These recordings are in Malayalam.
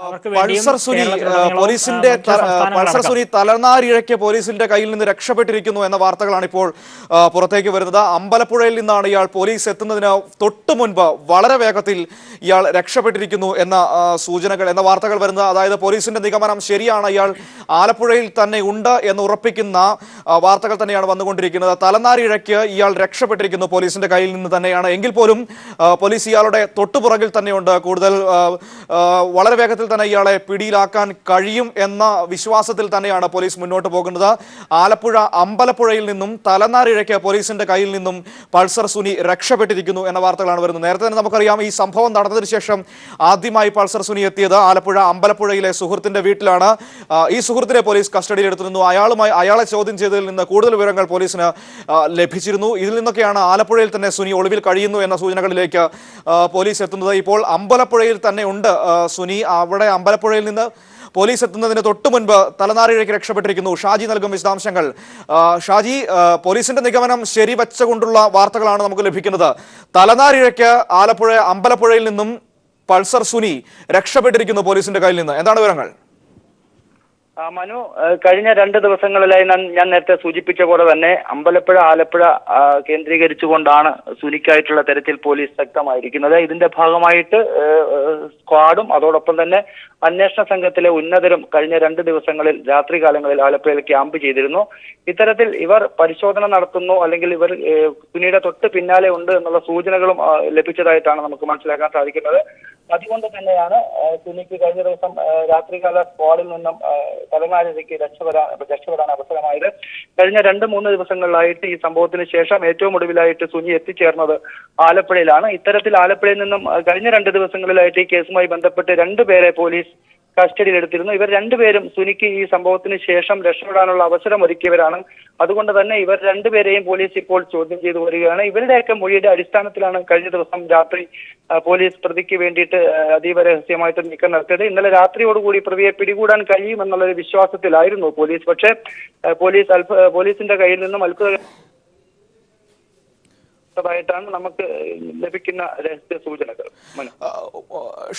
അവർക്ക് വേണ്ടിയും പോലീസിന്റെ മറ്റ് പൾസർ സംസ്ഥാനങ്ങളടക്കം. സുനി തലനാരിഴയ്ക്ക് പോലീസിന്റെ കയ്യിൽ നിന്ന് രക്ഷപ്പെട്ടിരിക്കുന്നു എന്ന വാർത്തകളാണ് ഇപ്പോൾ പുറത്തേക്ക് വരുന്നത്. അമ്പലപ്പുഴയിൽ നിന്നാണ് ഇയാൾ പോലീസ് എത്തുന്നതിന് തൊട്ടു മുൻപ് വളരെ വേഗത്തിൽ ഇയാൾ രക്ഷപ്പെട്ടിരിക്കുന്നു എന്ന സൂചനകൾ എന്ന വാർത്തകൾ വരുന്നത്. അതായത് പോലീസിന്റെ നിഗമനം ശരിയാണ്, ഇയാൾ ആലപ്പുഴയിൽ തന്നെ ഉണ്ട് എന്ന് ഉറപ്പിക്കുന്ന വാർത്തകൾ തന്നെയാണ് വന്നുകൊണ്ടിരിക്കുന്നത്. തലനാരിഴയ്ക്ക് ഇയാൾ രക്ഷപ്പെട്ടിരിക്കുന്നു പോലീസിന്റെ കയ്യിൽ നിന്ന് തന്നെയാണ്. എങ്കിൽ പോലും പോലീസ് ഇയാളുടെ തൊട്ടുപുറകിൽ തന്നെയുണ്ട്. കൂടുതൽ വളരെ വേഗത്തിൽ തന്നെ ഇയാളെ പിടിയിലാക്കാൻ കഴിയും എന്ന വിശ്വാസത്തിൽ തന്നെയാണ് പോലീസ് മുന്നോട്ട് പോകുന്നത്. ആലപ്പുഴ അമ്പലപ്പുഴയിൽ നിന്നും തലനാരിഴയ്ക്ക് പോലീസിന്റെ കയ്യിൽ നിന്നും പൾസർ സുനി രക്ഷപ്പെട്ടിരിക്കുന്നു എന്ന വാർത്തകളാണ് വരുന്നത്. നേരത്തെ തന്നെ നമുക്കറിയാം, ഈ സംഭവം നടന്നതിന് ശേഷം ആദ്യമായി പൾസർ സുനി എത്തിയത് ആലപ്പുഴ അമ്പലപ്പുഴയിലെ സുഹൃത്തിന്റെ വീട്ടിലാണ്. ഈ സുഹൃത്തിനെ പോലീസ് കസ്റ്റഡിയിൽ എടുത്തിരുന്നു. അയാളെ ചോദ്യം ചെയ്തതിൽ നിന്ന് കൂടുതൽ വിവരങ്ങൾ പോലീസിന് ലഭിച്ചിരുന്നു. ഇതിൽ നിന്നൊക്കെയാണ് ആലപ്പുഴയിൽ തന്നെ സുനി ഒളിവിൽ കഴിയുന്നു എന്ന സൂചനകളിലേക്ക് പോലീസ് എത്തുന്നത്. ഇപ്പോൾ അമ്പലപ്പുഴയിൽ തന്നെ ഉണ്ട് സുനി. അവിടെ അമ്പലപ്പുഴയിൽ നിന്ന് പോലീസ് എത്തുന്നതിന് തൊട്ടു മുൻപ് തലനാരിഴയ്ക്ക് രക്ഷപ്പെട്ടിരിക്കുന്നു. ഷാജി നൽകും വിശദാംശങ്ങൾ. ഷാജി, പോലീസിന്റെ നിഗമനം ശരിവച്ചുകൊണ്ടുള്ള വാർത്തകളാണ് നമുക്ക് ലഭിക്കുന്നത്. തലനാരിഴയ്ക്ക് അമ്പലപ്പുഴയിൽ നിന്നും പൾസർ സുനി രക്ഷപ്പെട്ടിരിക്കുന്നു പോലീസിന്റെ കയ്യിൽ നിന്ന്. എന്താണ് വിവരങ്ങൾ? മനു, കഴിഞ്ഞ 2 ദിവസങ്ങളിലായി ഞാൻ നേരത്തെ സൂചിപ്പിച്ച പോലെ തന്നെ അമ്പലപ്പുഴ ആലപ്പുഴ കേന്ദ്രീകരിച്ചുകൊണ്ടാണ് സുനിക്കായിട്ടുള്ള തെരച്ചിൽ പോലീസ് ശക്തമായിരിക്കുന്നത്. ഇതിന്റെ ഭാഗമായിട്ട് സ്ക്വാഡും അതോടൊപ്പം തന്നെ അന്വേഷണ സംഘത്തിലെ ഉന്നതരും കഴിഞ്ഞ 2 ദിവസങ്ങളിൽ രാത്രികാലങ്ങളിൽ ആലപ്പുഴയിൽ ക്യാമ്പ് ചെയ്തിരുന്നു. ഇത്തരത്തിൽ ഇവർ പരിശോധന നടത്തുന്നു, അല്ലെങ്കിൽ ഇവർ സുനിയുടെ തൊട്ട് പിന്നാലെ ഉണ്ട് എന്നുള്ള സൂചനകളും ലഭിച്ചതായിട്ടാണ് നമുക്ക് മനസ്സിലാക്കാൻ സാധിക്കുന്നത്. അതുകൊണ്ട് തന്നെയാണ് സുനിക്ക് കഴിഞ്ഞ ദിവസം രാത്രികാല സ്ക്വാഡിൽ നിന്നും തലനാരിഴയ്ക്ക് രക്ഷപ്പെടാൻ അവസരമായത്. കഴിഞ്ഞ 2-3 ദിവസങ്ങളിലായിട്ട് ഈ സംഭവത്തിന് ശേഷം ഏറ്റവും ഒടുവിലായിട്ട് സുനി എത്തിച്ചേർന്നത് ആലപ്പുഴയിലാണ്. ഇത്തരത്തിൽ ആലപ്പുഴയിൽ നിന്നും കഴിഞ്ഞ 2 ദിവസങ്ങളിലായിട്ട് ഈ കേസുമായി ബന്ധപ്പെട്ട് 2 പേരെ പോലീസ് കസ്റ്റഡിയിലെടുത്തിരുന്നു. ഇവർ 2 പേരും സുനിക്ക് ഈ സംഭവത്തിന് ശേഷം രക്ഷപ്പെടാനുള്ള അവസരം ഒരുക്കിയവരാണ്. അതുകൊണ്ട് തന്നെ ഇവർ 2 പേരെയും പോലീസ് ഇപ്പോൾ ചോദ്യം ചെയ്തു വരികയാണ്. ഇവരുടെയൊക്കെ മൊഴിയുടെ അടിസ്ഥാനത്തിലാണ് കഴിഞ്ഞ ദിവസം രാത്രി പോലീസ് പ്രതിക്ക് വേണ്ടിയിട്ട് അതീവ രഹസ്യമായിട്ട് നീക്കം നടത്തിയത്. ഇന്നലെ രാത്രിയോടുകൂടി പ്രതിയെ പിടികൂടാൻ കഴിയുമെന്നുള്ളൊരു വിശ്വാസത്തിലായിരുന്നു പോലീസ്. പക്ഷേ പോലീസിന്റെ കയ്യിൽ നിന്നും അത്ഭുതമായിട്ടാണ് നമുക്ക് ലഭിക്കുന്ന രഹസ്യ സൂചനകൾ.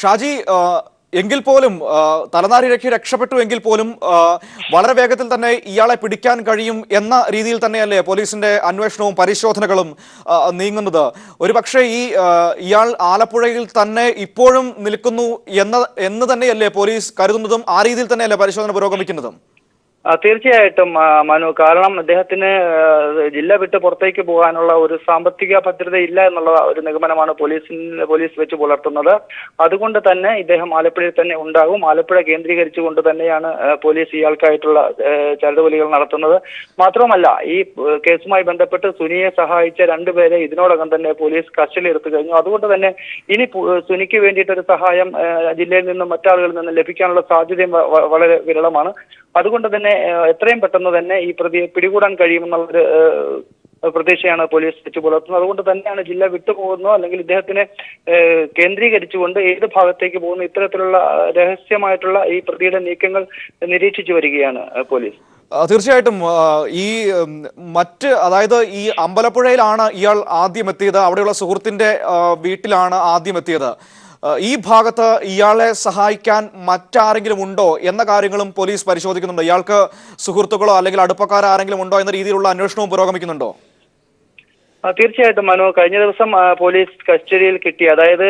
ഷാജി, എങ്കിൽ പോലും തലനാരിഴയ്ക്ക് രക്ഷപ്പെട്ടു എങ്കിൽ പോലും വളരെ വേഗത്തിൽ തന്നെ ഇയാളെ പിടിക്കാൻ കഴിയും എന്ന രീതിയിൽ തന്നെയല്ലേ പോലീസിന്റെ അന്വേഷണവും പരിശോധനകളും നീങ്ങുന്നത്? ഒരുപക്ഷെ ഇയാൾ ആലപ്പുഴയിൽ തന്നെ ഇപ്പോഴും നിൽക്കുന്നു എന്ന് തന്നെയല്ലേ പോലീസ് കരുതുന്നതും? ആ രീതിയിൽ തന്നെയല്ലേ പരിശോധന പുരോഗമിക്കുന്നതും? തീർച്ചയായിട്ടും മനു, കാരണം അദ്ദേഹത്തിന് ജില്ല വിട്ട് പുറത്തേക്ക് പോകാനുള്ള ഒരു സാമ്പത്തിക ഭദ്രത ഇല്ല എന്നുള്ള ഒരു നിഗമനമാണ് പോലീസ് വെച്ച് പുലർത്തുന്നത്. അതുകൊണ്ട് തന്നെ ഇദ്ദേഹം ആലപ്പുഴയിൽ തന്നെ ഉണ്ടാകും. ആലപ്പുഴ കേന്ദ്രീകരിച്ചുകൊണ്ട് തന്നെയാണ് പോലീസ് ഇയാൾക്കായിട്ടുള്ള ചരടുവലികൾ നടത്തുന്നത്. മാത്രമല്ല, ഈ കേസുമായി ബന്ധപ്പെട്ട് സുനിയെ സഹായിച്ച 2 പേരെ ഇതിനോടകം തന്നെ പോലീസ് കസ്റ്റഡിയിൽ എടുത്തു കഴിഞ്ഞു. അതുകൊണ്ട് തന്നെ ഇനി സുനിക്ക് വേണ്ടിയിട്ടൊരു സഹായം ജില്ലയിൽ നിന്നും മറ്റാളുകളിൽ നിന്നും ലഭിക്കാനുള്ള സാധ്യതയും വളരെ വിരളമാണ്. അതുകൊണ്ട് തന്നെ എത്രയും പെട്ടെന്ന് തന്നെ ഈ പ്രതിയെ പിടികൂടാൻ കഴിയുമെന്നുള്ളൊരു പ്രതീക്ഷയാണ് പോലീസ് വെച്ച് പുലർത്തുന്നത്. അതുകൊണ്ട് തന്നെയാണ് ജില്ല വിട്ടുപോകുന്നു, അല്ലെങ്കിൽ ഇദ്ദേഹത്തിനെ കേന്ദ്രീകരിച്ചുകൊണ്ട് ഏത് ഭാഗത്തേക്ക് പോകുന്നു, ഇത്തരത്തിലുള്ള രഹസ്യമായിട്ടുള്ള ഈ പ്രതിയുടെ നീക്കങ്ങൾ നിരീക്ഷിച്ചു വരികയാണ് പോലീസ്. തീർച്ചയായിട്ടും അതായത് ഈ അമ്പലപ്പുഴയിലാണ് ഇയാൾ ആദ്യം എത്തിയത്. അവിടെയുള്ള സുഹൃത്തിന്റെ വീട്ടിലാണ് ആദ്യം എത്തിയത്. ഈ ഭാഗത്ത് ഇയാളെ സഹായിക്കാൻ മറ്റാരെങ്കിലും ഉണ്ടോ എന്ന കാര്യങ്ങളും പോലീസ് പരിശോധിക്കുന്നുണ്ട്. ഇയാൾക്ക് സുഹൃത്തുക്കളോ അല്ലെങ്കിൽ അടുപ്പക്കാരെങ്കിലും ഉണ്ടോ എന്ന രീതിയിലുള്ള അന്വേഷണവും പുരോഗമിക്കുന്നുണ്ടോ? തീർച്ചയായിട്ടും മനു, കഴിഞ്ഞ ദിവസം പോലീസ് കസ്റ്റഡിയിൽ കിട്ടി. അതായത്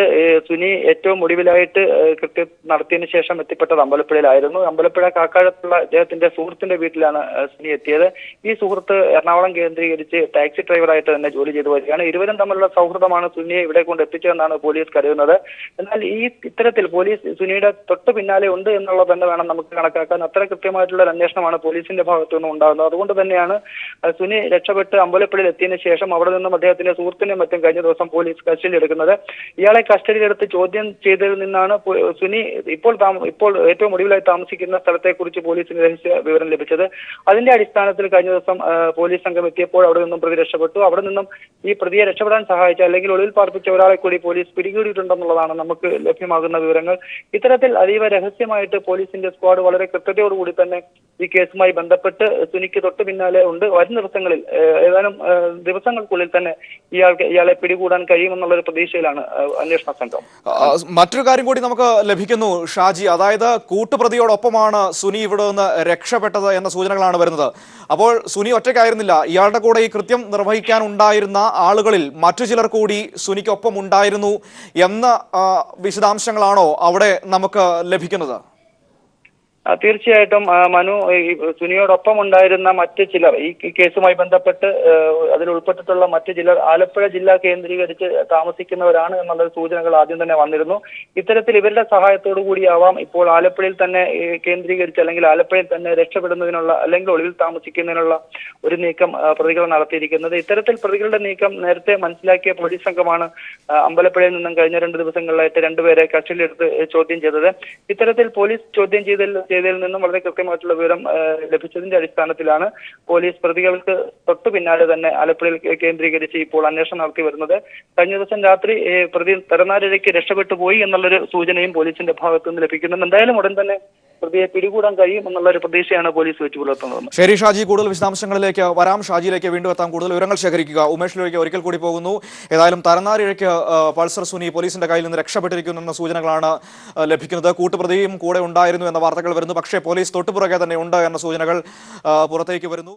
സുനി ഏറ്റവും ഒടുവിലായിട്ട് കൃത്യം നടത്തിയതിനു ശേഷം എത്തിപ്പെട്ടത് അമ്പലപ്പുഴയിലായിരുന്നു. അമ്പലപ്പുഴ കാക്കാഴത്തുള്ള അദ്ദേഹത്തിന്റെ സുഹൃത്തിന്റെ വീട്ടിലാണ് സുനി എത്തിയത്. ഈ സുഹൃത്ത് എറണാകുളം കേന്ദ്രീകരിച്ച് ടാക്സി ഡ്രൈവറായിട്ട് തന്നെ ജോലി ചെയ്തു വരികയാണ്. ഇരുവരും തമ്മിലുള്ള സൗഹൃദമാണ് സുനിയെ ഇവിടെ കൊണ്ട് എത്തിച്ചതെന്നാണ് പോലീസ് കരുതുന്നത്. എന്നാൽ ഇത്തരത്തിൽ പോലീസ് സുനിയുടെ തൊട്ട് പിന്നാലെ ഉണ്ട് എന്നുള്ളത് തന്നെ വേണം നമുക്ക് കണക്കാക്കാൻ. അത്ര കൃത്യമായിട്ടുള്ള ഒരു അന്വേഷണമാണ് പോലീസിന്റെ ഭാഗത്തു നിന്നും ഉണ്ടാകുന്നത്. അതുകൊണ്ട് തന്നെയാണ് സുനി രക്ഷപ്പെട്ട് അമ്പലപ്പുഴയിൽ എത്തിയതിനു ശേഷം അവിടെ അദ്ദേഹത്തിന്റെ സുഹൃത്തിനെ മറ്റും കഴിഞ്ഞ ദിവസം പോലീസ് കസ്റ്റഡിയിൽ എടുക്കുന്നത്. ഇയാളെ കസ്റ്റഡിയിലെടുത്ത് ചോദ്യം ചെയ്തതിൽ നിന്നാണ് സുനി ഇപ്പോൾ ഏറ്റവും ഒടുവിലായി താമസിക്കുന്ന സ്ഥലത്തെക്കുറിച്ച് പോലീസിന് രഹസ്യ വിവരം ലഭിച്ചത്. അതിന്റെ അടിസ്ഥാനത്തിൽ കഴിഞ്ഞ ദിവസം പോലീസ് സംഘം എത്തിയപ്പോൾ അവിടെ നിന്നും പ്രതി രക്ഷപ്പെട്ടു. അവിടെ നിന്നും ഈ പ്രതിയെ രക്ഷപ്പെടാൻ സഹായിച്ച അല്ലെങ്കിൽ ഒളിവിൽ പാർപ്പിച്ച ഒരാളെ കൂടി പോലീസ് പിടികൂടിയിട്ടുണ്ടെന്നുള്ളതാണ് നമുക്ക് ലഭ്യമാകുന്ന വിവരങ്ങൾ. ഇത്തരത്തിൽ അതീവ രഹസ്യമായിട്ട് പോലീസിന്റെ സ്ക്വാഡ് വളരെ കൃത്യതയോടുകൂടി തന്നെ ഈ കേസുമായി ബന്ധപ്പെട്ട് സുനിക്ക് തൊട്ട് പിന്നാലെ ഉണ്ട്. വരും ദിവസങ്ങളിൽ ഏതാനും ദിവസങ്ങൾക്കുള്ളിൽ തന്നെ ഇയാളെ പിടികൂടാൻ കഴിയുമെന്നുള്ള ഒരു പ്രതീക്ഷയിലാണ് അന്വേഷണ സംഘം. മറ്റൊരു കാര്യം കൂടി നമുക്ക് ലഭിക്കുന്നു ഷാജി, അതായത് കൂട്ടുപ്രതിയോടൊപ്പമാണ് സുനി ഇവിടെ നിന്ന് രക്ഷപ്പെട്ടത് എന്ന സൂചനകളാണ് വരുന്നത്. അപ്പോൾ സുനി ഒറ്റയ്ക്കായിരുന്നില്ല, ഇയാളുടെ കൂടെ ഈ കൃത്യം നിർവഹിക്കാൻ ഉണ്ടായിരുന്ന ആളുകളിൽ മറ്റു ചിലർ കൂടി സുനിക്കൊപ്പം ഉണ്ടായിരുന്നു എന്ന വിശദാംശങ്ങളാണോ അവിടെ നമുക്ക് ലഭിക്കുന്നത്? തീർച്ചയായിട്ടും മനു, ഈ സുനിയോടൊപ്പം ഉണ്ടായിരുന്ന മറ്റ് ചിലർ ഈ കേസുമായി ബന്ധപ്പെട്ട് അതിൽ ഉൾപ്പെട്ടിട്ടുള്ള മറ്റ് ചിലർ ആലപ്പുഴ ജില്ല കേന്ദ്രീകരിച്ച് താമസിക്കുന്നവരാണ് എന്നുള്ള സൂചനകൾ ആദ്യം തന്നെ വന്നിരുന്നു. ഇത്തരത്തിൽ ഇവരുടെ സഹായത്തോടു കൂടിയാവാം ഇപ്പോൾ ആലപ്പുഴയിൽ തന്നെ കേന്ദ്രീകരിച്ച് അല്ലെങ്കിൽ ആലപ്പുഴയിൽ തന്നെ രക്ഷപ്പെടുന്നതിനുള്ള അല്ലെങ്കിൽ ഒളിവിൽ താമസിക്കുന്നതിനുള്ള ഒരു നീക്കം പ്രതികൾ നടത്തിയിരിക്കുന്നത്. ഇത്തരത്തിൽ പ്രതികളുടെ നീക്കം നേരത്തെ മനസ്സിലാക്കിയ പോലീസ് സംഘമാണ് അമ്പലപ്പുഴയിൽ നിന്നും കഴിഞ്ഞ 2 ദിവസങ്ങളിലായിട്ട് 2 പേരെ കസ്റ്റഡിയിലെടുത്ത് ചോദ്യം ചെയ്തത്. ഇത്തരത്തിൽ പോലീസ് ചോദ്യം ചെയ്തതിൽ നിന്നും വളരെ കൃത്യമായിട്ടുള്ള വിവരം ലഭിച്ചതിന്റെ അടിസ്ഥാനത്തിലാണ് പോലീസ് പ്രതികൾക്ക് തൊട്ടു പിന്നാലെ തന്നെ ആലപ്പുഴയിൽ കേന്ദ്രീകരിച്ച് ഇപ്പോൾ അന്വേഷണം നടത്തി വരുന്നത്. കഴിഞ്ഞ ദിവസം രാത്രി പ്രതി തരനാരിഴയ്ക്ക് രക്ഷപ്പെട്ടു പോയി എന്നുള്ളൊരു സൂചനയും പോലീസിന്റെ ഭാഗത്തു നിന്ന് ലഭിക്കുന്നുണ്ട്. എന്തായാലും ഉടൻ തന്നെ പ്രതിയെ പിടികൂടാൻ കഴിയും എന്നുള്ള ഒരു പ്രതീക്ഷയാണ് പോലീസ് വെച്ച് പുലർത്തുന്നത്. ശരി ഷാജി, കൂടുതൽ വിശദാംശങ്ങളിലേക്ക് വരാം. ഷാജിയിലേക്ക് വീണ്ടും എത്താം. കൂടുതൽ വിവരങ്ങൾ ശേഖരിക്കുക. ഉമേഷിലേക്ക് ഒരിക്കൽ കൂടി പോകുന്നു. ഏതായാലും തരനാരിഴയ്ക്ക് പൾസർ സുനി പോലീസിന്റെ കയ്യിൽ നിന്ന് രക്ഷപ്പെട്ടിരിക്കുന്നു എന്ന സൂചനകളാണ് ലഭിക്കുന്നത്. കൂട്ടുപ്രതിയും കൂടെ ഉണ്ടായിരുന്നു എന്ന വാർത്തകൾ വരുന്നു. പക്ഷേ പോലീസ് തൊട്ടുപുറകെ തന്നെ ഉണ്ട് എന്ന സൂചനകൾ പുറത്തേക്ക് വരുന്നു.